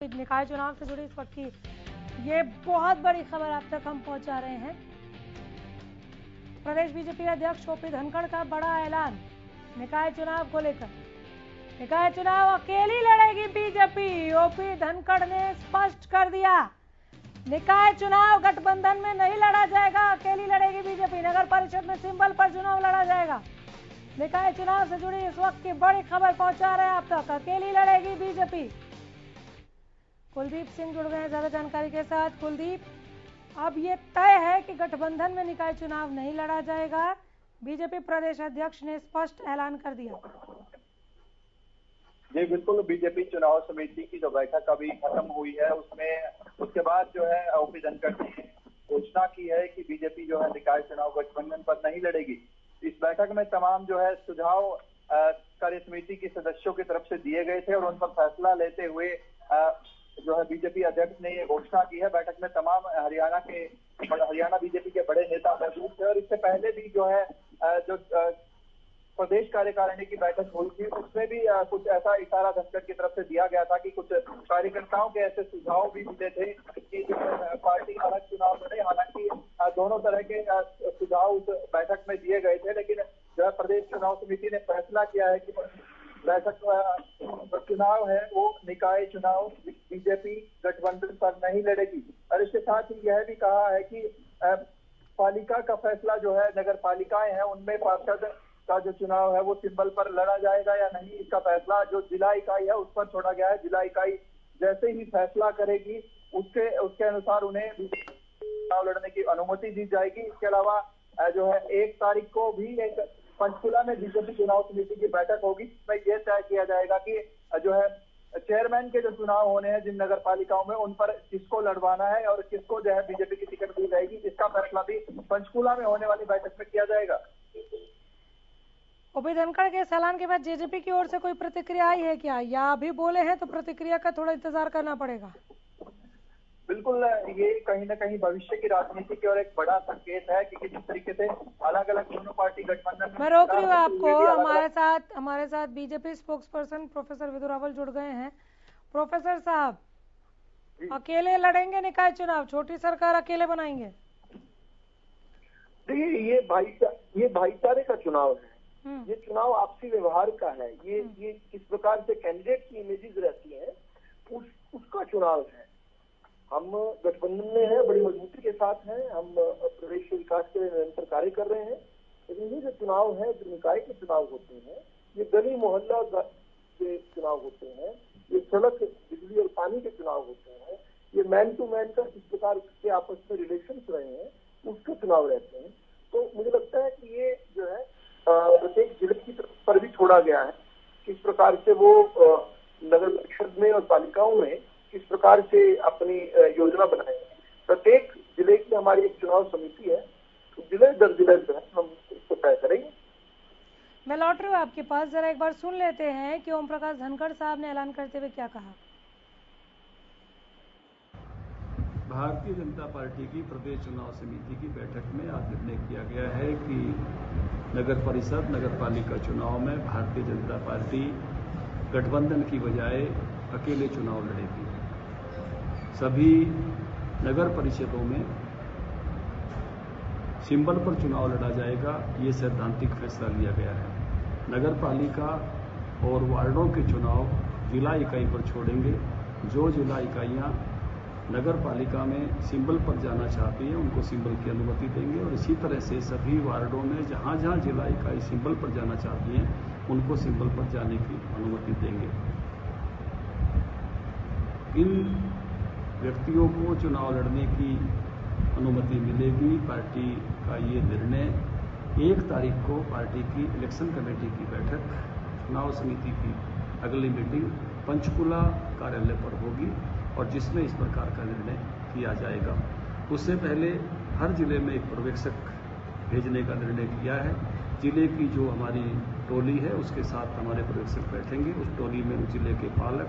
निकाय चुनाव से जुड़ी इस वक्त की ये बहुत बड़ी खबर आप तक हम पहुंचा रहे हैं। प्रदेश बीजेपी अध्यक्ष ओपी धनखड़ का बड़ा ऐलान निकाय चुनाव को लेकर। निकाय चुनाव अकेली लड़ेगी बीजेपी, ओपी धनखड़ ने स्पष्ट कर दिया। निकाय चुनाव गठबंधन में नहीं लड़ा जाएगा, अकेली लड़ेगी बीजेपी। नगर परिषद में सिंबल पर चुनाव लड़ा जाएगा। निकाय चुनाव से जुड़ी इस वक्त की बड़ी खबर पहुंचा रहे हैं आप तक। अकेली लड़ेगी बीजेपी। कुलदीप सिंह जुड़ गए हैं ज्यादा जानकारी के साथ। कुलदीप, अब ये तय है कि गठबंधन में निकाय चुनाव नहीं लड़ा जाएगा। बीजेपी प्रदेश अध्यक्ष ने स्पष्ट ऐलान कर दिया। जी बिल्कुल, बीजेपी चुनाव समिति की जो बैठक अभी खत्म हुई है उसके बाद जो है ओपी धनखड़ ने घोषणा की है कि बीजेपी जो है निकाय चुनाव गठबंधन पर नहीं लड़ेगी। इस बैठक में तमाम जो है सुझाव कार्य समिति के सदस्यों की तरफ से दिए गए थे और उन पर फैसला लेते हुए जो है बीजेपी अध्यक्ष ने ये घोषणा की है। बैठक में तमाम हरियाणा बीजेपी के बड़े नेता मौजूद थे और इससे पहले भी जो है जो प्रदेश कार्यकारिणी की बैठक हुई थी उसमें भी कुछ ऐसा इशारा धनखड़ की तरफ से दिया गया था कि कुछ कार्यकर्ताओं के ऐसे सुझाव भी मिले थे कि जो पार्टी अलग चुनाव लड़े। हालांकि दोनों तरह के सुझाव उस बैठक में दिए गए थे, लेकिन जो है प्रदेश चुनाव समिति ने फैसला किया है कि बैठक चुनाव है वो निकाय चुनाव बीजेपी गठबंधन पर नहीं लड़ेगी। और इसके साथ ही यह भी कहा है कि पालिका का फैसला जो है, नगर पालिकाएं हैं उनमें पार्षद का जो चुनाव है वो सिंबल पर लड़ा जाएगा या नहीं, इसका फैसला जो जिला इकाई है उस पर छोड़ा गया है। जिला इकाई जैसे ही फैसला करेगी उसके अनुसार उन्हें चुनाव लड़ने की अनुमति दी जाएगी। इसके अलावा जो है 1 तारीख को भी एक पंचकुला में बीजेपी चुनाव समिति की बैठक होगी, जिसमें यह तय किया जाएगा कि जो है चेयरमैन के जो चुनाव होने हैं जिन नगर पालिकाओं में उन पर किसको लड़वाना है और किसको जो है बीजेपी की टिकट दी जाएगी, इसका फैसला भी पंचकुला में होने वाली बैठक में किया जाएगा। ओपी धनखड़ के इस ऐलान के बाद जेजेपी की ओर से कोई प्रतिक्रिया आई है क्या, या अभी बोले हैं तो प्रतिक्रिया का थोड़ा इंतजार करना पड़ेगा? बिल्कुल, ये कहीं ना कहीं भविष्य की राजनीति की ओर एक बड़ा संकेत है कि किस तरीके से अलग अलग दोनों पार्टी गठबंधन। मैं रोक रही हूँ आपको। हमारे साथ BJP spokesperson professor Vidhu Rawal जुड़ गए हैं। प्रोफेसर साहब, अकेले लड़ेंगे निकाय चुनाव, छोटी सरकार अकेले बनाएंगे? देखिए, ये भाईचारे का चुनाव है, ये चुनाव आपसी व्यवहार का है। ये किस प्रकार से कैंडिडेट की इमेजेस रहती है उसका चुनाव है। हम गठबंधन में हैं, बड़ी मजबूती के साथ हैं, हम प्रदेश के विकास के लिए निरंतर कार्य कर रहे हैं। लेकिन ये जो चुनाव है, जो निकाय के चुनाव होते हैं, ये गली मोहल्ला के चुनाव होते हैं, ये सड़क बिजली और पानी के चुनाव होते हैं, ये मैन टू मैन का किस प्रकार के आपस में रिलेशन रहे हैं उसके चुनाव रहते हैं। तो मुझे लगता है कि ये जो है प्रत्येक जिले की तरफ पर भी छोड़ा गया है, किस प्रकार से वो नगर परिषद में और पालिकाओं में किस प्रकार से अपनी योजना बनाए। प्रत्येक जिले की हमारी एक चुनाव समिति है, तो जिले दर जिले जो है हम इसको तय करेंगे। मैं लौट रही हूँ आपके पास, जरा एक बार सुन लेते हैं कि ओम प्रकाश धनखड़ साहब ने ऐलान करते हुए क्या कहा। भारतीय जनता पार्टी की प्रदेश चुनाव समिति की बैठक में आज निर्णय किया गया है कि नगर परिषद नगर पालिका चुनाव में भारतीय जनता पार्टी गठबंधन की बजाय अकेले चुनाव लड़ेगी। सभी नगर परिषदों में सिंबल पर चुनाव लड़ा जाएगा, ये सैद्धांतिक फैसला लिया गया है। नगर पालिका और वार्डों के चुनाव जिला इकाई पर छोड़ेंगे। जो जिला इकाइयां नगर पालिका में सिंबल पर जाना चाहती हैं उनको सिंबल की अनुमति देंगे और इसी तरह से सभी वार्डों में जहां जहां जिला इकाई सिंबल पर जाना चाहती हैं उनको सिंबल पर जाने की अनुमति देंगे। इन व्यक्तियों को चुनाव लड़ने की अनुमति मिलेगी। पार्टी का ये निर्णय 1 तारीख को पार्टी की इलेक्शन कमेटी की बैठक, चुनाव समिति की अगली मीटिंग पंचकुला कार्यालय पर होगी और जिसमें इस प्रकार का निर्णय किया जाएगा। उससे पहले हर जिले में एक पर्यवेक्षक भेजने का निर्णय किया है। जिले की जो हमारी टोली है उसके साथ हमारे पर्यवेक्षक बैठेंगे। उस टोली में उस जिले के पालक,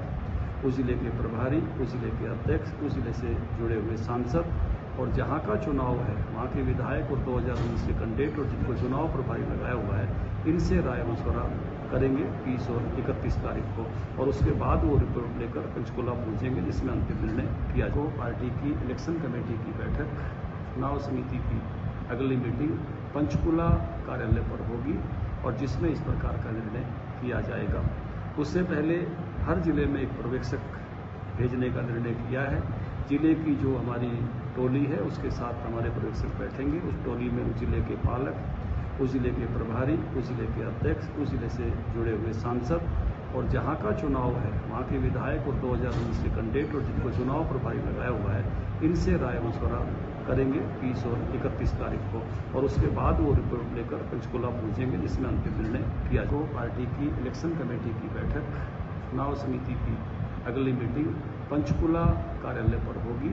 उस जिले के प्रभारी, उस जिले के अध्यक्ष, उस जिले से जुड़े हुए सांसद और जहाँ का चुनाव है वहाँ के विधायक और 2019 के कैंडिडेट और जिनको चुनाव प्रभारी लगाया हुआ है, इनसे राय मशवरा करेंगे 20 और 31 तारीख को, और उसके बाद वो रिपोर्ट लेकर पंचकुला पहुंचेंगे, जिसमें अंतिम निर्णय किया जाए। पार्टी की इलेक्शन कमेटी की बैठक, चुनाव समिति की अगली मीटिंग पंचकुला कार्यालय पर होगी और जिसमें इस प्रकार का निर्णय किया जाएगा। उससे पहले हर जिले में एक पर्यवेक्षक भेजने का निर्णय किया है। जिले की जो हमारी टोली है उसके साथ हमारे पर्यवेक्षक बैठेंगे। उस टोली में उस जिले के पालक, उस जिले के प्रभारी, उस जिले के अध्यक्ष, उस जिले से जुड़े हुए सांसद और जहां का चुनाव है वहां के विधायक और 2019 के कैंडिडेट और जिनको चुनाव प्रभारी लगाया हुआ है, इनसे राय मशवरा करेंगे 20 और 31 तारीख को, और उसके बाद वो रिपोर्ट लेकर पंचकुला पहुंचेंगे, जिसमें अंतिम निर्णय किया जाए। तो पार्टी की इलेक्शन कमेटी की बैठक, चुनाव समिति की अगली मीटिंग पंचकुला कार्यालय पर होगी।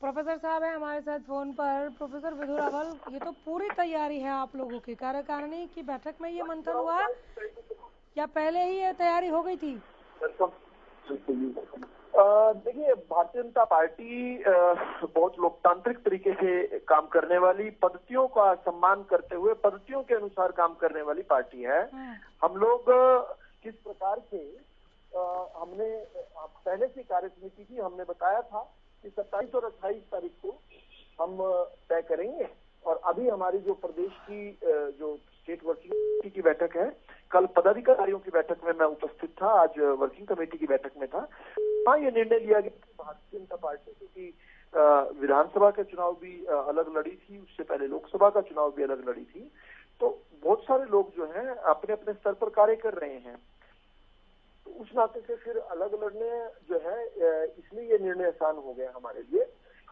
प्रोफेसर साहब है हमारे साथ फोन पर। प्रोफेसर विधु रावल, ये तो पूरी तैयारी है आप लोगों की, कार्यकारिणी की बैठक में ये मंथन हुआ या पहले ही ये तैयारी हो गई थी? देखिए, भारतीय जनता पार्टी बहुत लोकतांत्रिक तरीके से काम करने वाली, पद्धतियों का सम्मान करते हुए पद्धतियों के अनुसार काम करने वाली पार्टी है। हम लोग किस प्रकार से हमने पहले से कार्यसमिति की हमने बताया था कि 27 और 28 तारीख को हम तय करेंगे, और अभी हमारी जो प्रदेश की जो स्टेट वर्किंग कमेटी की बैठक है, कल पदाधिकारियों की बैठक में मैं उपस्थित था, आज वर्किंग कमेटी की बैठक में था। हाँ, ये निर्णय लिया गया कि भारतीय जनता पार्टी, क्योंकि विधानसभा का चुनाव भी अलग लड़ी थी, उससे पहले लोकसभा का चुनाव भी अलग लड़ी थी, तो बहुत सारे लोग जो हैं अपने अपने स्तर पर कार्य कर रहे हैं, तो उस नाते से फिर अलग लड़ने जो है, इसलिए ये निर्णय आसान हो गया हमारे लिए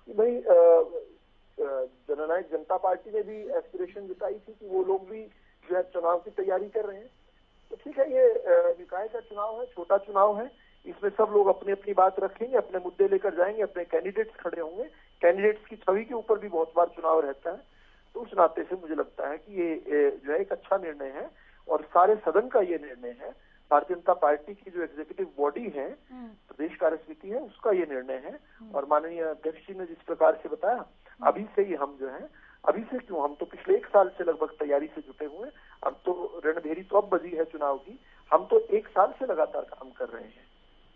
कि भाई जननायक जनता पार्टी ने भी एस्पिरेशन जताई थी कि वो लोग भी जो है चुनाव की तैयारी कर रहे हैं। तो ठीक है, ये निकाय का चुनाव है, छोटा चुनाव है, इसमें सब लोग अपनी अपनी बात रखेंगे, अपने मुद्दे लेकर जाएंगे, अपने कैंडिडेट्स खड़े होंगे, कैंडिडेट्स की छवि के ऊपर भी बहुत बार चुनाव रहता है। तो उस नाते से मुझे लगता है कि ये जो है एक अच्छा निर्णय है और सारे सदन का ये निर्णय है। भारतीय जनता पार्टी की जो एग्जीक्यूटिव बॉडी है, प्रदेश कार्यसमिति है, उसका ये निर्णय है। और माननीय अध्यक्ष जी ने जिस प्रकार से बताया, अभी से ही हम जो है, अभी से क्यों, हम तो पिछले 1 साल से लगभग तैयारी से जुटे हुए हैं। अब तो रणभेरी तो अब बजी है चुनाव की, हम तो 1 साल से लगातार काम कर रहे हैं।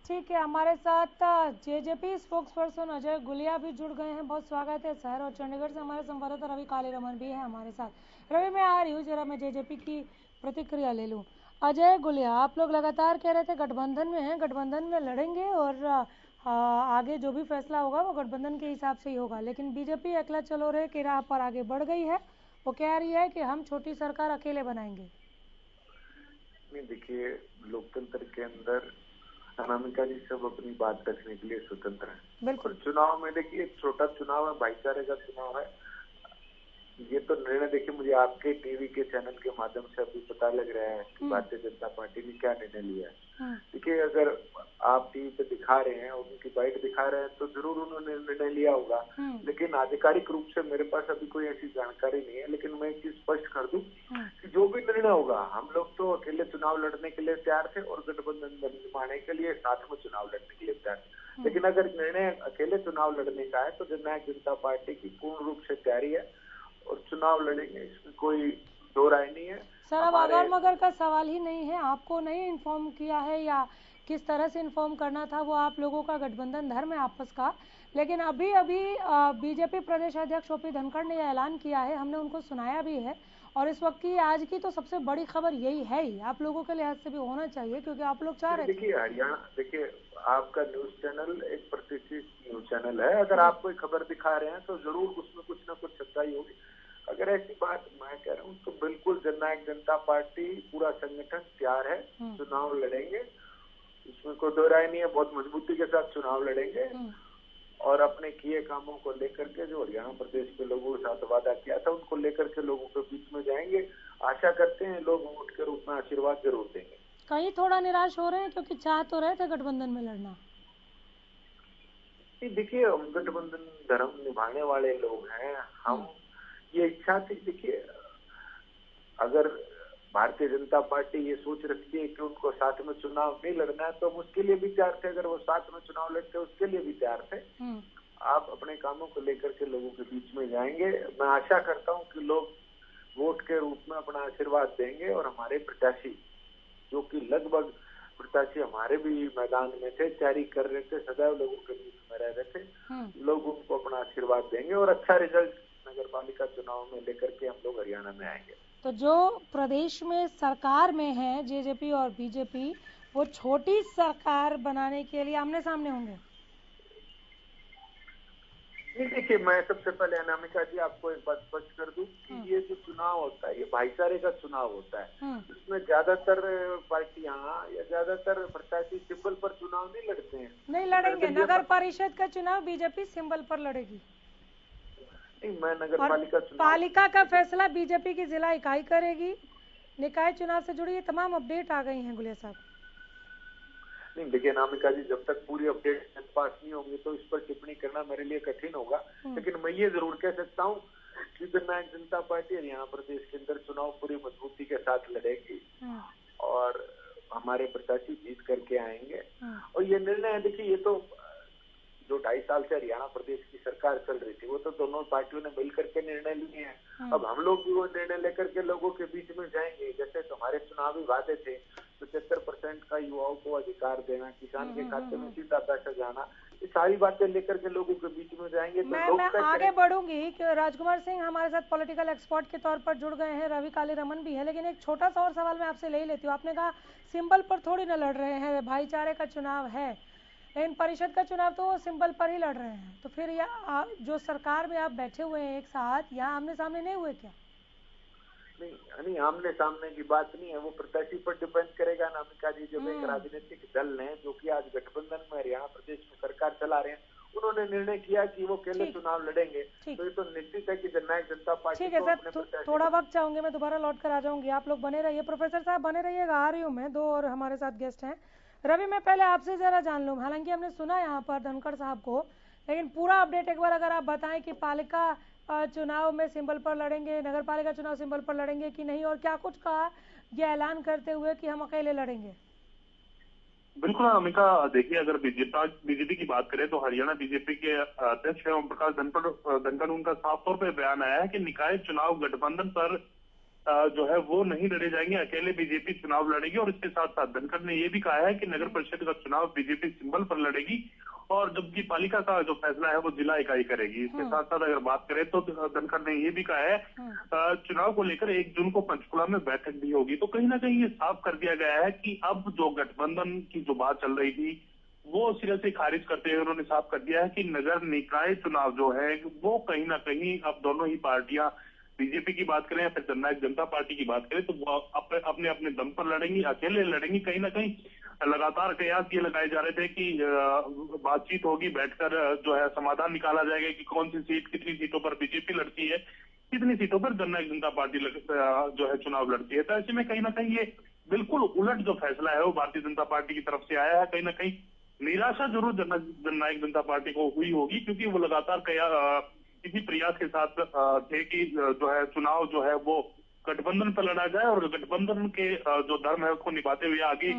ठीक है, हमारे साथ JJP spokes person Ajay Gulia भी जुड़ गए हैं। बहुत स्वागत है शहर और चंडीगढ़ से। हमारे संवाददाता रवि कालीरमन भी है हमारे साथ। रवि, मैं आ रही हूँ, जरा मैं जेजेपी की प्रतिक्रिया ले लूँ। अजय गुलिया, आप लोग लगातार कह रहे थे गठबंधन में हैं, गठबंधन में लड़ेंगे और आगे जो भी फैसला होगा वो गठबंधन के हिसाब से ही होगा, लेकिन बीजेपी अकेला चलो रहे की राह पर आगे बढ़ गई है। वो कह रही है कि हम छोटी सरकार अकेले बनाएंगे। नहीं, देखिए, लोकतंत्र के अंदर अनामिका जी सब अपनी बात रखने के लिए स्वतंत्र है। बिल्कुल। चुनाव में देखिए, एक छोटा चुनाव है, भाईचारे का चुनाव है। ये तो निर्णय देखिए, मुझे आपके टीवी के चैनल के माध्यम से अभी पता लग रहा है कि भारतीय जनता पार्टी ने क्या निर्णय लिया है। देखिए, अगर आप टीवी पे दिखा रहे हैं, उनकी बाइट दिखा रहे हैं, तो जरूर उन्होंने निर्णय लिया होगा, लेकिन आधिकारिक रूप से मेरे पास अभी कोई ऐसी जानकारी नहीं है। लेकिन मैं एक चीज स्पष्ट कर दूं कि जो भी निर्णय होगा, हम लोग तो अकेले चुनाव लड़ने के लिए तैयार थे और गठबंधन बनाने के लिए साथ में चुनाव लड़ने के लिए तैयार थे। लेकिन अगर निर्णय अकेले चुनाव लड़ने का है तो जननायक जनता पार्टी की पूर्ण रूप से तैयारी है और चुनाव लड़ेंगे, इसमें कोई दो राय नहीं है। सर, अब अगर मगर का सवाल ही नहीं है, आपको नहीं इन्फॉर्म किया है या किस तरह से इन्फॉर्म करना था, वो आप लोगों का गठबंधन धर्म है आपस का। लेकिन अभी बीजेपी प्रदेश अध्यक्ष ओपी धनखड़ ने यह ऐलान किया है, हमने उनको सुनाया भी है, और इस वक्त की आज की तो सबसे बड़ी खबर यही है ही, आप लोगों के लिहाज से भी होना चाहिए क्योंकि आप लोग चाह रहे थे। देखिए हरियाणा, देखिए आपका न्यूज चैनल एक प्रतिष्ठित न्यूज चैनल है, अगर आप कोई खबर दिखा रहे हैं तो जरूर उसमें कुछ ना कुछ सच्चाई होगी। अगर ऐसी बात मैं कह रहा हूँ तो बिल्कुल जननायक जनता पार्टी पूरा संगठन तैयार है, चुनाव लड़ेंगे, इसमें कोई दो राय नहीं है। बहुत मजबूती के साथ चुनाव लड़ेंगे और अपने किए कामों को लेकर के जो हरियाणा प्रदेश के लोगों के साथ वादा किया था उनको लेकर के लोगों के बीच में जाएंगे। आशा करते हैं लोग वोट के रूप में आशीर्वाद जरूर देंगे। कहीं थोड़ा निराश हो रहे हैं क्योंकि चाह तो रहे थे गठबंधन में लड़ना। देखिए, हम गठबंधन धर्म निभाने वाले लोग हैं, हम ये इच्छा थी। देखिए, अगर भारतीय जनता पार्टी ये सोच रखती है कि उनको साथ में चुनाव नहीं लड़ना है तो हम उसके लिए भी तैयार थे। अगर वो साथ में चुनाव लड़ते उसके लिए भी तैयार थे। आप अपने कामों को लेकर के लोगों के बीच में जाएंगे। मैं आशा करता हूं कि लोग वोट के रूप में अपना आशीर्वाद देंगे और हमारे प्रत्याशी, जो कि लगभग प्रत्याशी हमारे भी मैदान में थे, तैयारी कर रहे थे, सदैव लोगों के बीच में रह रहे थे, लोग उनको अपना आशीर्वाद देंगे और अच्छा रिजल्ट नगर पालिका चुनाव में लेकर के हम लोग हरियाणा में आएंगे। तो जो प्रदेश में सरकार में है जेजेपी और बीजेपी, वो छोटी सरकार बनाने के लिए आमने सामने होंगे? नहीं, देखिए, मैं सबसे पहले अनामिका जी आपको एक बात स्पष्ट कर दूं कि ये जो चुनाव होता है ये भाईचारे का चुनाव होता है। इसमें ज्यादातर पार्टियां या ज्यादातर प्रत्याशी सिंबल पर चुनाव नहीं लड़ते हैं। नहीं लड़ेंगे। नगर परिषद का चुनाव बीजेपी सिंबल पर लड़ेगी। नहीं, मैं नगर पालिका चुनाव, पालिका का फैसला बीजेपी की जिला इकाई करेगी। निकाय चुनाव से जुड़ी ये तमाम अपडेट आ गई हैं गुलिया साहब। नहीं, देखिए अनामिका जी, जब तक पूरी अपडेट पास नहीं होंगी तो इस पर टिप्पणी करना मेरे लिए कठिन होगा। लेकिन मैं ये जरूर कह सकता हूँ कि जननायक जनता पार्टी हरियाणा प्रदेश के अंदर चुनाव पूरी मजबूती के साथ लड़ेगी और हमारे प्रत्याशी जीत करके आएंगे। और ये निर्णय, देखिए, ये तो जो 2.5 साल से हरियाणा प्रदेश की सरकार चल रही थी वो तो दोनों पार्टियों ने मिल करके निर्णय लिए हैं। अब हम लोग भी वो निर्णय लेकर के लोगों के बीच में जाएंगे। जैसे हमारे चुनावी वादे थे 75% का युवाओं को अधिकार देना, किसान के खाते में सीधा पैसा जाना, ये सारी बातें लेकर के लोगों के बीच में जाएंगे। मैं आगे बढ़ूंगी कि राजकुमार सिंह हमारे साथ पॉलिटिकल एक्सपर्ट के तौर पर जुड़ गए हैं, रवि काली रमन भी है। लेकिन एक छोटा सा और सवाल मैं आपसे ले ही लेती हूँ। आपने कहा सिंबल पर थोड़ी ना लड़ रहे हैं, भाईचारे का चुनाव है, लेकिन परिषद का चुनाव तो वो सिंबल पर ही लड़ रहे हैं। तो फिर जो सरकार में आप बैठे हुए हैं एक साथ, यहाँ आमने सामने नहीं हुए क्या? नहीं, आमने सामने की बात नहीं है, वो प्रत्याशी पर डिपेंड करेगा अनामिका जी। जब एक राजनीतिक दल ने, जो कि आज गठबंधन में हरियाणा प्रदेश में सरकार चला रहे हैं, उन्होंने निर्णय किया कि वो अकेले चुनाव लड़ेंगे, तो ये तो निश्चित है कि जननायक जनता पार्टी। ठीक है सर, थोड़ा वक्त चाहूंगी, मैं दोबारा लौट कर आ जाऊंगी। आप लोग बने रहिए, प्रोफेसर साहब बने रहिएगा। आ रही हूँ मैं, 2 और हमारे साथ गेस्ट हैं। रवि, मैं पहले आपसे जरा जान लूँ, हालांकि हमने सुना यहाँ पर धनखड़ साहब को, लेकिन पूरा अपडेट एक बार अगर आप बताएं कि पालिका चुनाव में सिंबल पर लड़ेंगे, नगर पालिका चुनाव सिंबल पर लड़ेंगे कि नहीं, और क्या कुछ कहा ये ऐलान करते हुए कि हम अकेले लड़ेंगे? बिल्कुल अमिका, देखिए, अगर बीजेपी की बात करें तो हरियाणा बीजेपी के अध्यक्ष ओम प्रकाश धनखड़, उनका साफ तौर पर बयान आया है कि निकाय चुनाव गठबंधन पर जो है वो नहीं लड़े जाएंगे, अकेले बीजेपी चुनाव लड़ेगी। और इसके साथ साथ धनखड़ ने ये भी कहा है कि नगर परिषद का चुनाव बीजेपी सिंबल पर लड़ेगी और जबकि पालिका का जो फैसला है वो जिला इकाई करेगी। इसके साथ साथ अगर बात करें तो धनखड़ ने ये भी कहा है चुनाव को लेकर 1 जून को पंचकुला में बैठक भी होगी। तो कहीं ना कहीं ये साफ कर दिया गया है कि अब जो गठबंधन की जो बात चल रही थी वो सिरे से खारिज करते हुए उन्होंने साफ कर दिया है कि नगर निकाय चुनाव जो है वो कहीं ना कहीं अब दोनों ही पार्टियां, बीजेपी की बात करें या फिर जननायक जनता पार्टी की बात करें, तो वो अपने अपने दम पर लड़ेंगी, अकेले लड़ेंगी। कहीं ना कहीं लगातार कयास ये लगाए जा रहे थे कि बातचीत होगी, बैठकर जो है समाधान निकाला जाएगा कि कौन सी सीट, कितनी सीटों पर बीजेपी लड़ती है, कितनी सीटों पर जननायक जनता पार्टी जो है चुनाव लड़ती है। तो ऐसे में कहीं ना कहीं ये बिल्कुल उलट जो फैसला है वो भारतीय जनता पार्टी की तरफ से आया है। कहीं ना कहीं निराशा जरूर जननायक जनता पार्टी को हुई होगी, क्योंकि वो लगातार इसी प्रयास के साथ थे कि जो है चुनाव जो है वो गठबंधन पर लड़ा जाए और गठबंधन के जो धर्म है उसको निभाते हुए आगे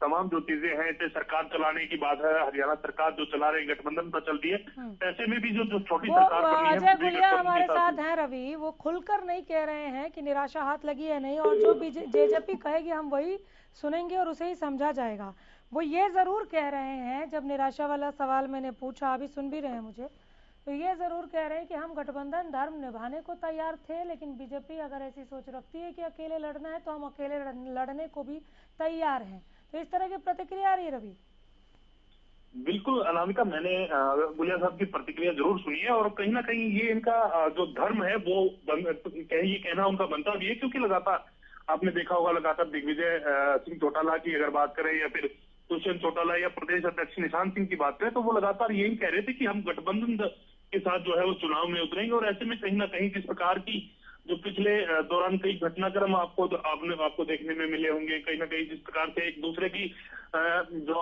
तमाम जो चीजें हैं, जैसे सरकार चलाने की बात है, हरियाणा सरकार जो चला रही गठबंधन पर चलती है, ऐसे में भी जो छोटी सरकार बनी है, अजय गुलिया हमारे साथ हैं। रवि, वो खुलकर नहीं कह रहे हैं कि निराशा हाथ लगी है नहीं, और जो भी जेजेपी कहेगी हम वही सुनेंगे और उसे ही समझा जाएगा। वो ये जरूर कह रहे हैं, जब निराशा वाला सवाल मैंने पूछा, अभी सुन भी रहे हैं मुझे, तो ये जरूर कह रहे हैं कि हम गठबंधन धर्म निभाने को तैयार थे, लेकिन बीजेपी अगर ऐसी सोच रखती है कि अकेले लड़ना है तो हम अकेले लड़ने को भी तैयार हैं। तो इस तरह की प्रतिक्रिया आ रही है रवि? बिल्कुल अनामिका, मैंने गुलिया साहब की प्रतिक्रिया जरूर सुनी है और कहीं ना कहीं ये इनका जो धर्म है वो ये कहना उनका बनता भी है, क्योंकि लगातार आपने देखा होगा, लगातार दिग्विजय सिंह चौटाला की अगर बात करें या फिर दुष्यंत चौटाला या प्रदेश अध्यक्ष निशांत सिंह की बात करें, तो वो लगातार यही कह रहे थे कि हम गठबंधन के साथ जो है वो चुनाव में उतरेंगे। और ऐसे में कहीं ना कहीं जिस प्रकार की जो पिछले दौरान कई घटनाक्रम आपको देखने में मिले होंगे, कहीं ना कहीं जिस प्रकार से एक दूसरे की जो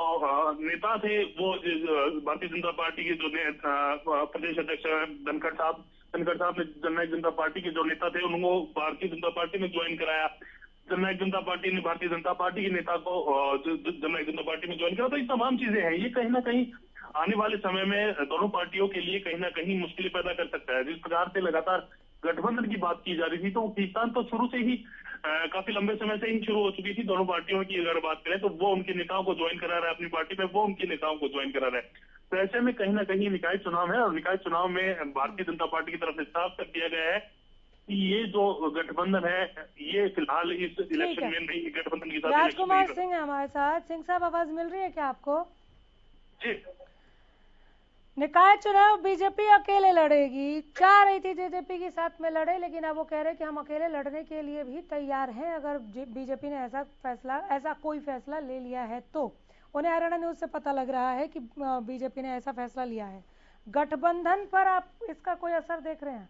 नेता थे वो भारतीय जनता पार्टी के जो प्रदेश अध्यक्ष धनखड़ साहब ने जननायक जनता पार्टी के जो नेता थे उनको भारतीय जनता पार्टी में ज्वाइन कराया, जननायक जनता पार्टी ने भारतीय जनता पार्टी के नेता को जननायक जनता पार्टी में ज्वाइन करा। तो ये तमाम चीजें हैं, ये कहीं ना कहीं आने वाले समय में दोनों पार्टियों के लिए कहीं ना कहीं मुश्किलें पैदा कर सकता है। जिस प्रकार से लगातार गठबंधन की बात की जा रही थी, तो वो खींचतान तो शुरू से ही काफी लंबे समय से ही शुरू हो चुकी थी दोनों पार्टियों की। अगर बात करें तो वो उनके नेताओं को ज्वाइन करा रहा है अपनी पार्टी में, वो उनके नेताओं को ज्वाइन करा रहा है। तो ऐसे में कहीं ना कहीं निकाय चुनाव है, और निकाय चुनाव में भारतीय जनता पार्टी की तरफ से साफ कर दिया गया है कि ये जो गठबंधन है ये फिलहाल इस इलेक्शन में नहीं, गठबंधन के साथ। राजकुमार सिंह है हमारे साथ। सिंह साहब, आवाज मिल रही है क्या आपको? जी। निकाय चुनाव बीजेपी अकेले लड़ेगी, चाह रही थी जेजेपी के साथ में लड़े, लेकिन अब वो कह रहे कि हम अकेले लड़ने के लिए भी तैयार हैं अगर बीजेपी ने ऐसा कोई फैसला ले लिया है तो। उन्हें हरियाणा न्यूज से पता लग रहा है कि बीजेपी ने ऐसा फैसला लिया है। गठबंधन पर आप इसका कोई असर देख रहे हैं?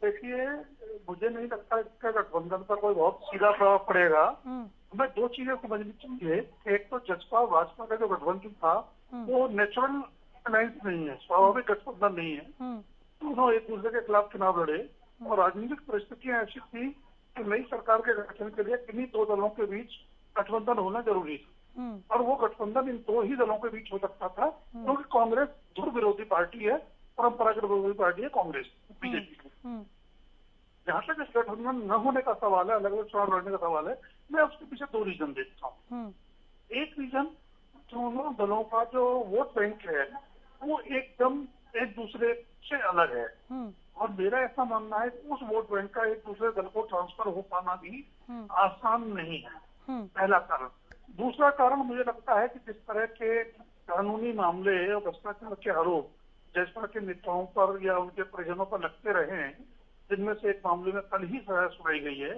देखिए, मुझे नहीं लगता इसका गठबंधन पर कोई बहुत सीधा प्रभाव पड़ेगा। हमें दो चीजें समझनी चाहिए। एक तो जसपा भाजपा का जो गठबंधन था वो नेचुरल अलायंस नहीं है, स्वाभाविक गठबंधन नहीं है। दोनों एक दूसरे के खिलाफ चुनाव लड़े और राजनीतिक परिस्थितियां ऐसी थी कि नई सरकार के गठन के लिए किन्हीं दो दलों के बीच गठबंधन होना जरूरी था, और वो गठबंधन इन दो ही दलों के बीच हो सकता था, क्योंकि कांग्रेस धुर विरोधी पार्टी है, परंपरागत विरोधी पार्टी है कांग्रेस बीजेपी। जहाँ तक इस गठबंधन न होने का सवाल है, अलग अलग चुनाव लड़ने का सवाल है, मैं उसके पीछे दो रीजन देखता हूँ। एक रीजन, दोनों दलों का जो वोट बैंक है वो एकदम एक दूसरे से अलग है, और मेरा ऐसा मानना है कि उस वोट बैंक का एक दूसरे दल को ट्रांसफर हो पाना भी आसान नहीं है, पहला कारण। दूसरा कारण मुझे लगता है कि जिस तरह के कानूनी मामले और भ्रष्टाचार के आरोप जसपा के नेताओं पर या उनके परिजनों पर लगते रहे हैं, जिनमें से एक मामले में कल ही सजा सुनाई गई है,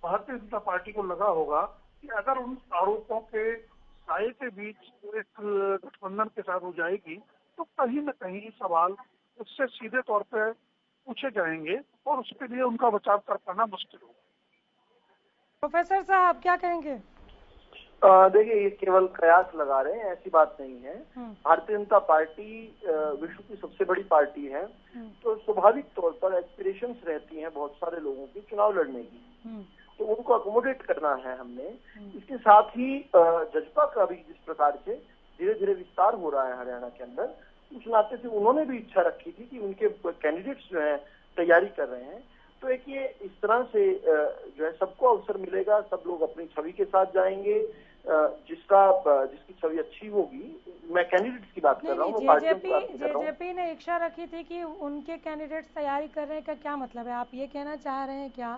भारतीय जनता पार्टी को लगा होगा कि अगर उन आरोपों के साये के बीच एक गठबंधन के साथ हो जाएगी तो कहीं न कहीं सवाल उससे सीधे तौर पर पूछे जाएंगे और उसके लिए उनका बचाव कर पाना मुश्किल होगा। प्रोफेसर साहब क्या कहेंगे? देखिए, ये केवल कयास लगा रहे हैं, ऐसी बात नहीं है। भारतीय जनता पार्टी विश्व की सबसे बड़ी पार्टी है, तो स्वाभाविक तौर पर एस्पिरेशंस रहती हैं बहुत सारे लोगों की चुनाव लड़ने की, तो उनको अकोमोडेट करना है हमने। इसके साथ ही जसपा का भी जिस प्रकार से धीरे धीरे विस्तार हो रहा है हरियाणा के अंदर, उस नाते से उन्होंने भी इच्छा रखी थी कि उनके कैंडिडेट्स जो है तैयारी कर रहे हैं, तो एक ये इस तरह से जो है सबको अवसर मिलेगा, सब लोग अपनी छवि के साथ जाएंगे, जिसकी छवि अच्छी होगी। मैं कैंडिडेट्स की बात कर रहा हूँ, जेजेपी ने इच्छा रखी थी कि उनके कैंडिडेट्स तैयारी कर रहे हैं, का क्या मतलब है? आप ये कहना चाह रहे हैं क्या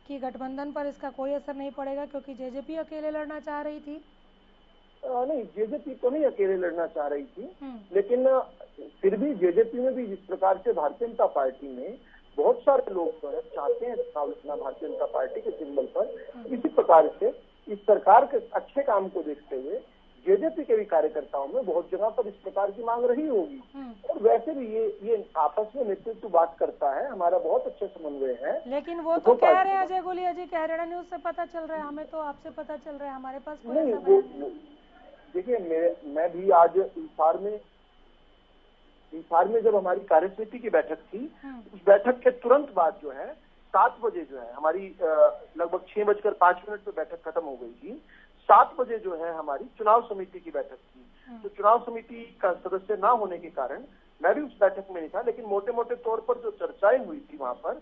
कि गठबंधन पर इसका कोई असर नहीं पड़ेगा क्योंकि जेजेपी अकेले लड़ना चाह रही थी? नहीं, जेजेपी तो नहीं अकेले लड़ना चाह रही थी, लेकिन फिर भी जेजेपी में भी जिस प्रकार से भारतीय जनता पार्टी में बहुत सारे लोग जो है चाहते हैं चुनाव लड़ना भारतीय जनता पार्टी के सिंबल पर, इसी प्रकार से इस सरकार के अच्छे काम को देखते हुए जेजेपी के भी कार्यकर्ताओं में बहुत जगह पर इस प्रकार की मांग रही होगी। और वैसे भी ये आपस में नेतृत्व बात करता है, हमारा बहुत अच्छा समन्वय है। लेकिन वो तो कह रहे हैं अजय गोलिया जी, हरियाणा न्यूज से पता चल रहा है, हमें तो आपसे पता चल रहा है, हमारे पास कोई ऐसा बयान नहीं। देखिए, मैं भी आज इंसार में जब हमारी कार्यसमिति की बैठक थी, उस बैठक के तुरंत बाद जो है 7 बजे जो है हमारी लगभग 6:05 पे बैठक खत्म हो गई थी। 7 बजे जो है हमारी चुनाव समिति की बैठक थी, तो चुनाव समिति का सदस्य ना होने के कारण मैं भी उस बैठक में नहीं था, लेकिन मोटे मोटे तौर पर जो चर्चाएं हुई थी वहां पर,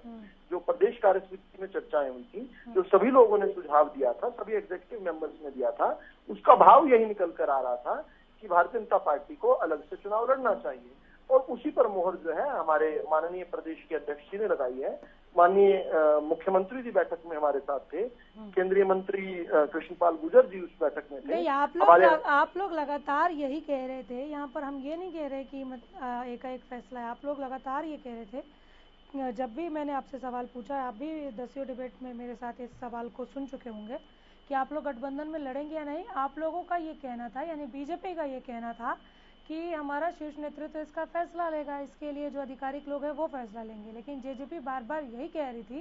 जो प्रदेश कार्यसमिति में चर्चाएं हुई थी, जो सभी लोगों ने सुझाव दिया था, सभी एग्जीक्यूटिव मेंबर्स ने दिया था, उसका भाव यही निकल कर आ रहा था कि भारतीय जनता पार्टी को अलग से चुनाव लड़ना चाहिए। और उसी पर मोहर जो है हमारे माननीय प्रदेश के अध्यक्ष जी ने लगाई है। माननीय मुख्यमंत्री जी बैठक में हमारे साथ थे, केंद्रीय मंत्री कृष्णपाल गुर्जर जी उस बैठक में थे। नहीं, आप लोग लगातार यही कह रहे थे, यहाँ पर हम ये नहीं कह रहे कि एक फैसला है, आप लोग लगातार ये कह रहे थे, जब भी मैंने आपसे सवाल पूछा, आप भी 10वीं डिबेट में मेरे साथ इस सवाल को सुन चुके होंगे कि आप लोग गठबंधन में लड़ेंगे या नहीं। आप लोगों का ये कहना था, यानी बीजेपी का ये कहना था कि हमारा शीर्ष नेतृत्व इसका फैसला लेगा, इसके लिए जो आधिकारिक लोग हैं वो फैसला लेंगे। लेकिन जेजेपी बार बार यही कह रही थी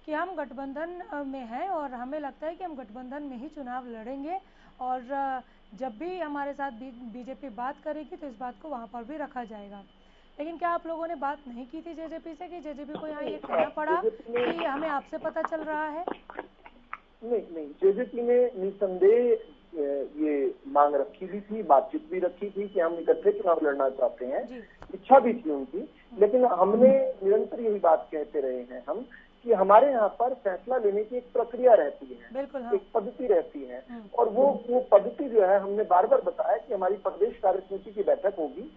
कि हम गठबंधन में हैं और हमें लगता है कि हम गठबंधन में ही चुनाव लड़ेंगे, और जब भी हमारे साथ बीजेपी बात करेगी तो इस बात को वहाँ पर भी रखा जाएगा। लेकिन क्या आप लोगों ने बात नहीं की थी जेजेपी से कि जेजेपी को यहाँ ये कहना पड़ा कि हमें आपसे पता चल रहा है? नहीं, जेजेपी ने निसंदेह ये मांग रखी भी थी, बातचीत भी रखी थी कि हम इकट्ठे चुनाव लड़ना चाहते हैं, इच्छा भी थी उनकी। लेकिन हमने निरंतर यही बात कहते रहे हैं हम कि हमारे यहाँ पर फैसला लेने की एक प्रक्रिया रहती है, हाँ। एक पद्धति रहती है, और वो पद्धति जो है हमने बार बार बताया कि हमारी प्रदेश कार्य समिति की बैठक होगी।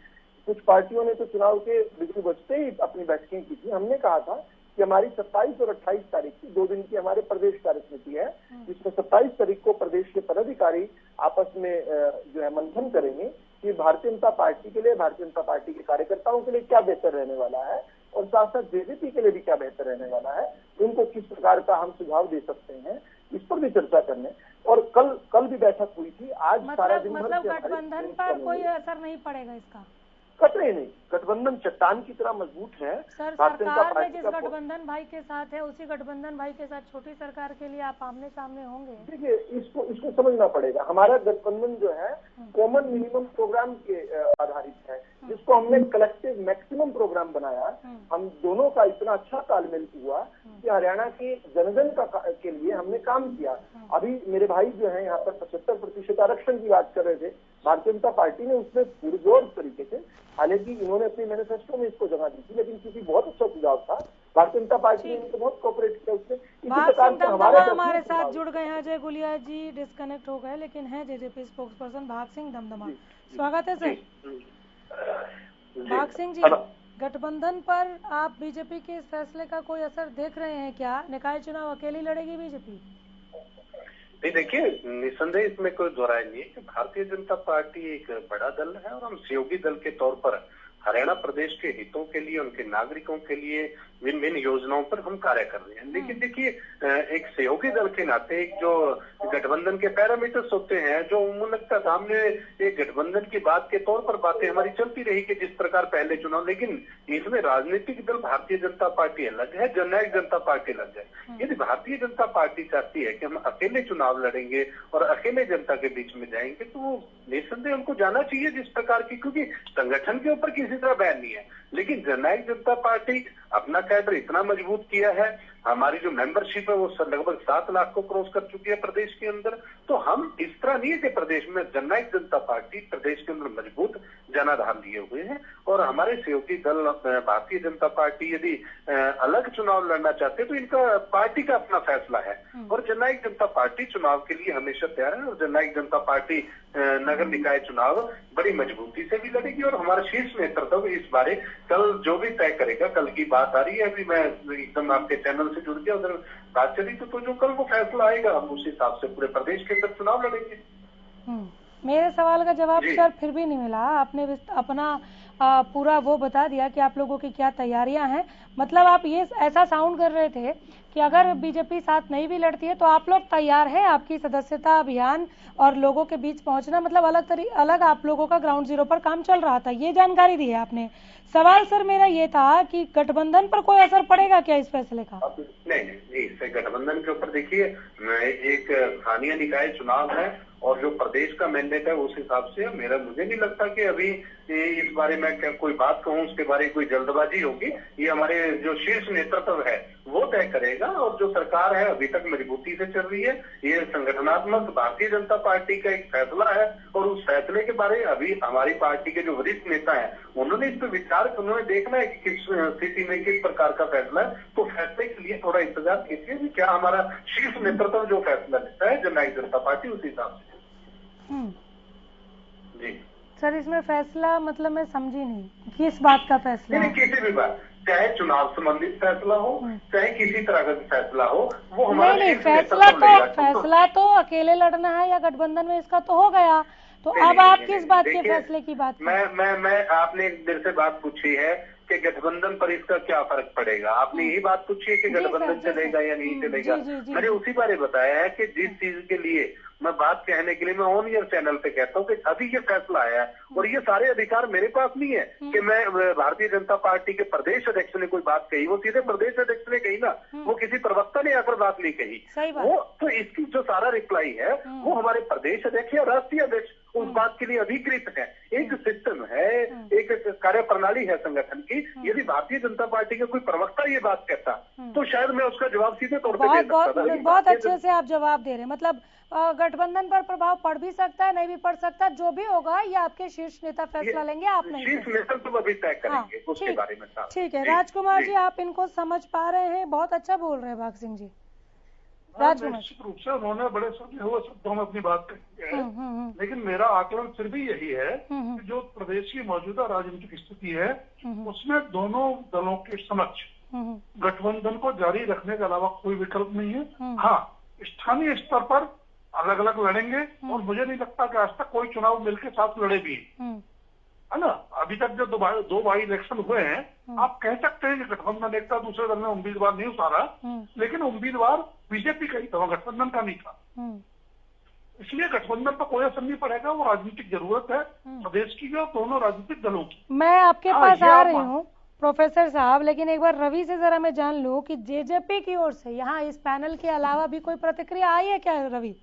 कुछ पार्टियों ने तो चुनाव के बिल्कुल बजते ही अपनी बैठकें की थी। हमने कहा था कि हमारी 27 और 28 तारीख की 2 दिन की हमारे प्रदेश कार्य समिति है, जिसमें 27 तारीख को प्रदेश के पदाधिकारी आपस में जो है मंथन करेंगे कि भारतीय जनता पार्टी के लिए, भारतीय जनता पार्टी के कार्यकर्ताओं के लिए क्या बेहतर रहने वाला है, और साथ साथ जेजेपी के लिए भी क्या बेहतर रहने वाला है, उनको किस प्रकार का हम सुझाव दे सकते हैं, इस पर भी चर्चा करने। और कल भी बैठक हुई थी। आज सारा दिन मतलब गठबंधन पर कोई असर नहीं पड़ेगा इसका? कतई नहीं, गठबंधन चट्टान की तरह मजबूत है। सर, सरकार में जिस गठबंधन भाई के साथ है, उसी गठबंधन भाई के साथ छोटी सरकार के लिए आप आमने सामने होंगे? देखिए, इसको समझना पड़ेगा। हमारा गठबंधन जो है कॉमन मिनिमम प्रोग्राम के आधारित है, जिसको हमने कलेक्टिव मैक्सिमम प्रोग्राम बनाया। हम दोनों का इतना अच्छा तालमेल हुआ कि हरियाणा के जनजन के लिए हमने काम किया। अभी मेरे भाई जो है यहाँ पर 75% आरक्षण की बात कर रहे थे, भारतीय जनता पार्टी ने उसमें पुरजोर तरीके से, हालांकि इन्होंने अपने मैनिफेस्टो में इसको जगह दी थी, लेकिन क्योंकि बहुत अच्छा सुझाव था, भारतीय जनता पार्टी ने इनको बहुत कोऑपरेट किया। उसने इसी प्रकार से हमारे साथ जुड़ गए हैं। अजय गुलिया जी डिस्कनेक्ट हो गए, लेकिन है जेजेपी स्पोक्स पर्सन भाग सिंह दमदमा। स्वागत है सर। भाग सिंह जी, गठबंधन पर आप बीजेपी के इस फैसले का कोई असर देख रहे हैं क्या? निकाय चुनाव अकेली लड़ेगी बीजेपी? नहीं, देखिए, निसंदेह इसमें कोई दो राय नहीं है कि भारतीय जनता पार्टी एक बड़ा दल है और हम सहयोगी दल के तौर पर हरियाणा प्रदेश के हितों के लिए, उनके नागरिकों के लिए विन विन योजनाओं पर हम कार्य कर रहे हैं। लेकिन देखिए, एक सहयोगी दल के नाते एक जो गठबंधन के पैरामीटर्स होते हैं, जो मुल्क सामने एक गठबंधन की बात के तौर पर बातें हमारी चलती रही कि जिस प्रकार पहले चुनाव, लेकिन इसमें राजनीतिक दल भारतीय जनता पार्टी अलग है, जननायक जनता पार्टी अलग है। यदि भारतीय जनता पार्टी चाहती है कि हम अकेले चुनाव लड़ेंगे और अकेले जनता के बीच में जाएंगे, तो निसंदेह उनको जाना चाहिए जिस प्रकार की, क्योंकि संगठन के ऊपर किसी तरह बैन नहीं है। लेकिन जननायक जनता पार्टी अपना कैडर इतना मजबूत किया है, हमारी जो मेंबरशिप है वो लगभग 7 लाख को क्रॉस कर चुकी है प्रदेश के अंदर। तो हम इस तरह नहीं है कि प्रदेश में जननायक जनता पार्टी प्रदेश के अंदर मजबूत जनाधार लिए हुए हैं, और हमारे सहयोगी दल भारतीय जनता पार्टी यदि अलग चुनाव लड़ना चाहते तो इनका पार्टी का अपना फैसला है, और जननायक जनता पार्टी चुनाव के लिए हमेशा तैयार है। और जननायक जनता पार्टी नगर निकाय चुनाव बड़ी मजबूती से भी लड़ेगी, और हमारा शीर्ष नेतृत्व इस बारे कल जो भी तय करेगा। कल की बात आ रही है, अभी मैं एकदम आपके चैनल से जुड़ गया, उधर बात चली, तो जो कल वो फैसला आएगा हम उस हिसाब से पूरे प्रदेश के अंदर चुनाव लड़ेंगे। मेरे सवाल का जवाब सर फिर भी नहीं मिला। आपने अपना पूरा वो बता दिया कि आप लोगों की क्या तैयारियां हैं। मतलब आप ये ऐसा साउंड कर रहे थे कि अगर बीजेपी साथ नहीं भी लड़ती है तो आप लोग तैयार हैं, आपकी सदस्यता अभियान और लोगों के बीच पहुंचना, मतलब अलग आप लोगों का ग्राउंड जीरो पर काम चल रहा था, ये जानकारी दी है आपने। सवाल सर मेरा ये था कि गठबंधन पर कोई असर पड़ेगा क्या इस फैसले का? नहीं, इससे गठबंधन के ऊपर देखिए, एक स्थानीय निकाय चुनाव है और जो प्रदेश का मैंडेट है उस हिसाब से मुझे नहीं लगता कि अभी इस बारे में कोई बात कहूं, उसके बारे में कोई जल्दबाजी होगी। ये हमारे जो शीर्ष नेतृत्व है वो तय करेगा, और जो सरकार है अभी तक मजबूती से चल रही है। ये संगठनात्मक भारतीय जनता पार्टी का एक फैसला है, और उस फैसले के बारे अभी हमारी पार्टी के जो वरिष्ठ नेता है उन्होंने इस पर विचार, उन्होंने देखना है कि किस स्थिति में किस प्रकार का फैसला है। तो फैसले के लिए थोड़ा इंतजार कीजिए कि क्या हमारा शीर्ष नेतृत्व जो फैसला लेता है जननायक जनता पार्टी, उस हिसाब से। जी सर, इसमें फैसला मतलब मैं समझी नहीं, किस बात का फैसला? नहीं, किसी भी बात, चाहे चुनाव संबंधित फैसला हो, चाहे किसी तरह का फैसला हो, वो हमारा नहीं, फैसला तो अकेले लड़ना है या गठबंधन में, इसका तो हो गया। तो अब आप किस बात के फैसले की बात? मैं आपने मेरे से बात पूछी है कि गठबंधन पर इसका क्या फर्क पड़ेगा, आपने यही बात पूछी है कि गठबंधन चलेगा या नहीं चलेगा। मैंने उसी बारे बताया है कि जिस चीज के लिए मैं बात कहने के लिए मैं ऑन ईयर चैनल पे कहता हूँ कि अभी ये फैसला आया है, और ये सारे अधिकार मेरे पास नहीं है कि मैं भारतीय जनता पार्टी के प्रदेश अध्यक्ष ने कोई बात कही, वो सीधे प्रदेश अध्यक्ष ने कही ना, वो किसी प्रवक्ता ने आकर बात नहीं कही। वो तो इसकी जो सारा रिप्लाई है वो हमारे प्रदेश अध्यक्ष या राष्ट्रीय अध्यक्ष, उस बात के लिए अधिकृत है। एक सिस्टम है, एक कार्य प्रणाली है संगठन की। यदि भारतीय जनता पार्टी का कोई प्रवक्ता ये बात कहता तो शायद मैं उसका जवाब सीधे तौर पर दे सकता था। बहुत अच्छे से आप जवाब दे रहे हैं। मतलब गठबंधन पर प्रभाव पड़ भी सकता है, नहीं भी पड़ सकता, जो भी होगा ये आपके शीर्ष नेता फैसला लेंगे, आप नहीं। शीर्ष नेतृत्व अभी तय करेंगे उसके बारे में। ठीक है राजकुमार जी, आप इनको समझ पा रहे हैं, बहुत अच्छा बोल रहे हैं भाग सिंह जी। निश्चित रूप से उन्होंने बड़े सजे हुए शब्दों में अपनी बात कही है, लेकिन मेरा आकलन फिर भी यही है कि जो प्रदेश की मौजूदा राजनीतिक स्थिति है उसमें दोनों दलों के समक्ष गठबंधन को जारी रखने के अलावा कोई विकल्प नहीं है। हाँ, स्थानीय स्तर पर अलग अलग लड़ेंगे और मुझे नहीं लगता कि आज तक कोई चुनाव मिलकर साथ लड़े भी, है ना। अभी तक जो दो बाई इलेक्शन हुए हैं, आप कह सकते हैं कि गठबंधन एक था, दूसरे दल ने उम्मीदवार नहीं उतारा, लेकिन उम्मीदवार बीजेपी का ही था, गठबंधन का नहीं था। इसलिए गठबंधन पर कोई असर नहीं पड़ेगा। वो राजनीतिक जरूरत है प्रदेश की और दोनों राजनीतिक दलों की। मैं आपके पास आ रही हूँ प्रोफेसर साहब, लेकिन एक बार रवि से जरा मैं जान लूं कि जेजेपी की ओर से यहाँ इस पैनल के अलावा भी कोई प्रतिक्रिया आई है क्या रवि?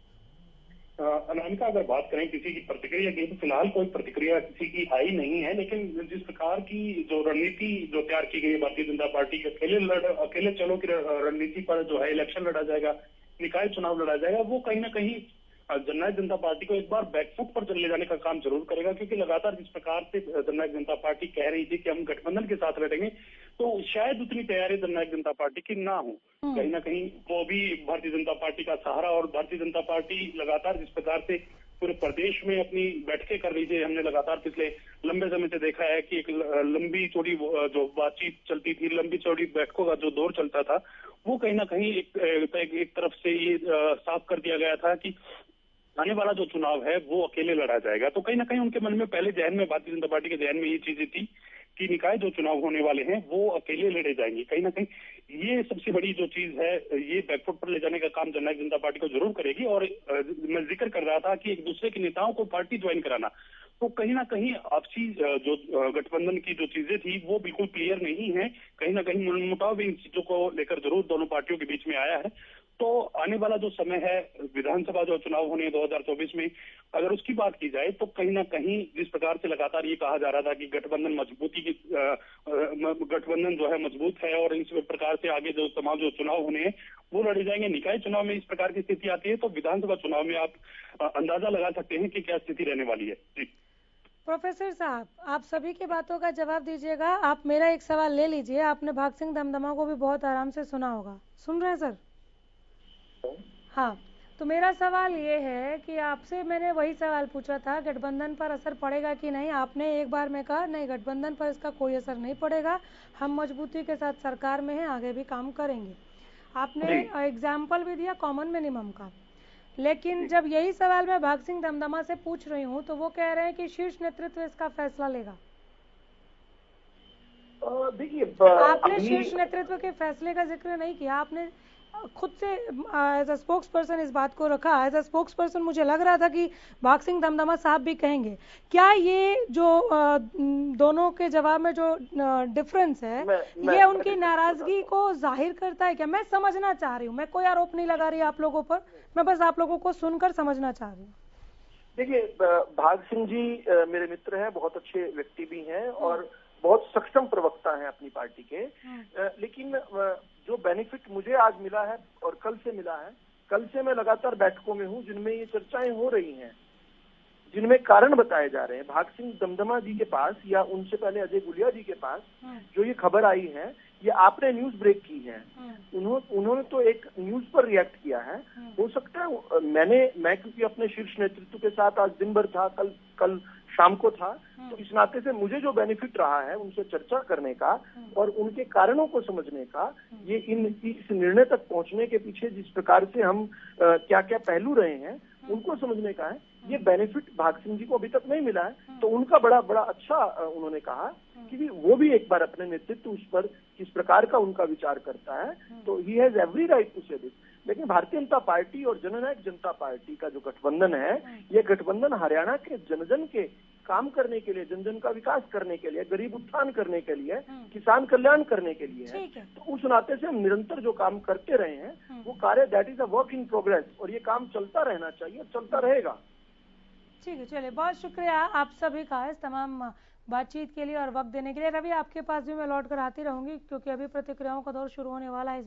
अनामिका, अगर बात करें किसी की प्रतिक्रिया की, तो फिलहाल कोई प्रतिक्रिया किसी की आई नहीं है। लेकिन जिस प्रकार की जो रणनीति जो तैयार की गई है भारतीय जनता पार्टी के, अकेले चलो की रणनीति पर जो है इलेक्शन लड़ा जाएगा, निकाय चुनाव लड़ा जाएगा, वो कहीं ना कहीं जननायक जनता पार्टी को एक बार बैकफुट पर ले जाने का काम जरूर करेगा। क्योंकि लगातार जिस प्रकार से जननायक जनता पार्टी कह रही थी कि हम गठबंधन के साथ लड़ेंगे, तो शायद उतनी तैयारी जननायक जनता पार्टी की ना हो। कहीं ना कहीं वो भी भारतीय जनता पार्टी का सहारा, और भारतीय जनता पार्टी लगातार जिस प्रकार से पूरे प्रदेश में अपनी बैठकें कर रही थी, हमने लगातार पिछले लंबे समय से देखा है कि एक लंबी चौड़ी जो बातचीत चलती थी, लंबी चौड़ी बैठकों का जो दौर चलता था, वो कहीं ना कहीं एक तरफ से ये साफ कर दिया गया था कि आने वाला जो चुनाव है वो अकेले लड़ा जाएगा। तो कहीं ना कहीं उनके मन में पहले जहन में, भारतीय जनता पार्टी के जहन में ये चीजें थी कि निकाय जो चुनाव होने वाले हैं वो अकेले लड़े जाएंगे। कहीं ना कहीं ये सबसे बड़ी जो चीज है, ये बैकफुट पर ले जाने का काम जननायक जनता पार्टी को जरूर करेगी। और मैं जिक्र कर रहा था कि एक दूसरे के नेताओं को पार्टी ज्वाइन कराना, तो कहीं ना कहीं आपसी जो गठबंधन की जो चीजें थी वो बिल्कुल क्लियर नहीं है। कहीं ना कहीं मनमुटाव इन चीजों को लेकर जरूर दोनों पार्टियों के बीच में आया है। तो आने वाला जो समय है, विधानसभा जो चुनाव होने 2024 में, अगर उसकी बात की जाए तो कहीं ना कहीं जिस प्रकार से लगातार ये कहा जा रहा था कि गठबंधन गठबंधन जो है मजबूत है और इस प्रकार से आगे जो तमाम जो चुनाव होने हैं वो लड़े जाएंगे, निकाय चुनाव में इस प्रकार की स्थिति आती है, तो विधानसभा चुनाव में आप अंदाजा लगा सकते हैं कि क्या स्थिति रहने वाली है। जी प्रोफेसर साहब, आप सभी की बातों का जवाब दीजिएगा। आप मेरा एक सवाल ले लीजिए। आपने भाग सिंह दमदमा को भी बहुत आराम से सुना होगा, सुन रहे हैं सर? हाँ, तो मेरा सवाल ये है कि आपसे मैंने वही सवाल पूछा था, गठबंधन पर असर पड़ेगा कि नहीं। आपने एक बार में कहा नहीं, गठबंधन पर इसका कोई असर नहीं पड़ेगा, हम मजबूती के साथ सरकार में हैं, आगे भी काम करेंगे। आपने एग्जाम्पल भी दिया कॉमन मिनिमम का, लेकिन जब यही सवाल मैं भाग सिंह दमदमा से पूछ रही हूँ तो वो कह रहे हैं कि शीर्ष नेतृत्व इसका फैसला लेगा। देखिए, आपने शीर्ष नेतृत्व के फैसले का जिक्र नहीं किया, आपने खुद से एज अ स्पोक्स पर्सन इस बात को रखा। एज अ स्पोक्स पर्सन मुझे लग रहा था कि भाग सिंह दमदमा साहब भी कहेंगे। क्या ये जो दोनों के जवाब में जो डिफरेंस है ये उनकी नाराजगी को जाहिर करता है क्या? मैं समझना चाह रही हूँ, मैं कोई आरोप नहीं लगा रही आप लोगों पर, मैं बस आप लोगों को सुनकर समझना चाह रही हूँ। देखिए, भाग सिंह जी मेरे मित्र हैं, बहुत अच्छे व्यक्ति भी हैं और बहुत सक्षम प्रवक्ता हैं अपनी पार्टी के। लेकिन जो बेनिफिट मुझे आज मिला है और कल से मिला है, कल से मैं लगातार बैठकों में हूं जिनमें ये चर्चाएं हो रही हैं, जिनमें कारण बताए जा रहे हैं। भाग सिंह दमदमा जी के पास या उनसे पहले अजय गुलिया जी के पास जो ये खबर आई है, ये आपने न्यूज ब्रेक की है, उन्होंने तो एक न्यूज पर रिएक्ट किया है। हो सकता है मैं क्योंकि अपने शीर्ष नेतृत्व के साथ आज दिन भर था, कल शाम को था, तो इस नाते से मुझे जो बेनिफिट रहा है उनसे चर्चा करने का और उनके कारणों को समझने का, ये इस निर्णय तक पहुंचने के पीछे जिस प्रकार से हम क्या क्या पहलू रहे हैं उनको समझने का है। ये बेनिफिट भाग सिंह जी को अभी तक नहीं मिला है, तो उनका बड़ा अच्छा उन्होंने कहा कि वो भी एक बार अपने नेतृत्व उस पर किस प्रकार का उनका विचार करता है, तो he has every right to say this. लेकिन भारतीय जनता पार्टी और जननायक जनता पार्टी का जो गठबंधन है, ये गठबंधन हरियाणा के जन के काम करने के लिए, जन का विकास करने के लिए, गरीब उत्थान करने के लिए, किसान कल्याण करने के लिए है। तो उस नाते से हम निरंतर जो काम करते रहे हैं वो कार्य that is a work in progress, और ये काम चलता रहना चाहिए, चलता रहेगा। ठीक है, चलिए बहुत शुक्रिया आप सभी का इस तमाम बातचीत के लिए और वक्त देने के लिए। रवि, आपके पास भी मैं लौट कर आती रहूंगी क्योंकि अभी प्रतिक्रियाओं का दौर शुरू होने वाला है।